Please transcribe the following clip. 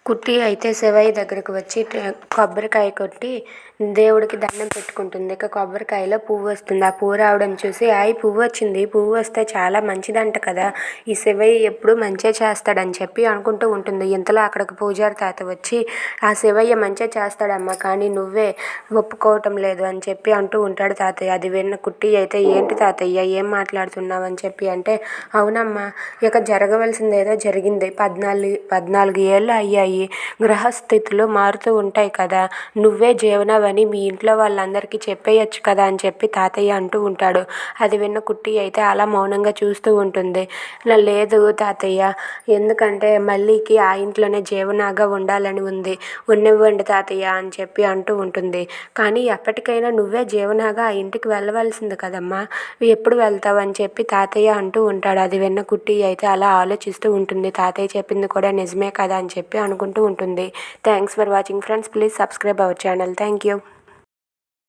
కుట్టి అయితే శివయ్య దగ్గరకు వచ్చి కొబ్బరికాయ కొట్టి దేవుడికి దండం పెట్టుకుంటుంది. ఇక కొబ్బరికాయలో పువ్వు వస్తుంది. ఆ పువ్వు రావడం చూసి పువ్వు వచ్చింది, పువ్వు వస్తే చాలా మంచిదంట కదా, ఈ శివయ్య ఎప్పుడు మంచిగా చేస్తాడని చెప్పి అనుకుంటూ ఉంటుంది. ఇంతలో అక్కడికి పూజారి తాత వచ్చి ఆ శివయ్య మంచిగా చేస్తాడమ్మా, కానీ నువ్వే ఒప్పుకోవటం లేదు అని చెప్పి అంటూ ఉంటాడు తాతయ్య. అది విన్న కుట్టి అయితే ఏంటి తాతయ్య ఏం మాట్లాడుతున్నావు అని చెప్పి అంటే, అవునమ్మా ఇక జరగవలసింది ఏదో జరిగింది. 14 ఏళ్ళు అయ్యాయి. గ్రహస్థితులు మారుతూ ఉంటాయి కదా, నువ్వే జీవనవని మీ ఇంట్లో వాళ్ళందరికీ చెప్పేయచ్చు కదా అని చెప్పి తాతయ్య అంటూ ఉంటాడు. అది విన్న కుట్టి అయితే అలా మౌనంగా చూస్తూ ఉంటుంది. లేదు తాతయ్య, ఎందుకంటే మళ్ళీకి ఆ ఇంట్లోనే జీవనాగా ఉండాలని ఉంది, ఉన్నివ్వండి తాతయ్య అని చెప్పి అంటూ ఉంటుంది. కానీ ఎప్పటికైనా నువ్వే జీవనాగా ఆ ఇంటికి వెళ్ళవలసింది కదమ్మా, ఎప్పుడు వెళ్తావు అని చెప్పి తాతయ్య అంటూ ఉంటాడు. అది విన్న కుట్టి అయితే అలా ఆలోచిస్తూ ఉంటుంది. తాతయ్య చెప్పింది కూడా నిజమే కదా అని చెప్పి అనుకుంటూ ఉంటుంది. Thanks for watching friends. Please subscribe our channel. Thank you.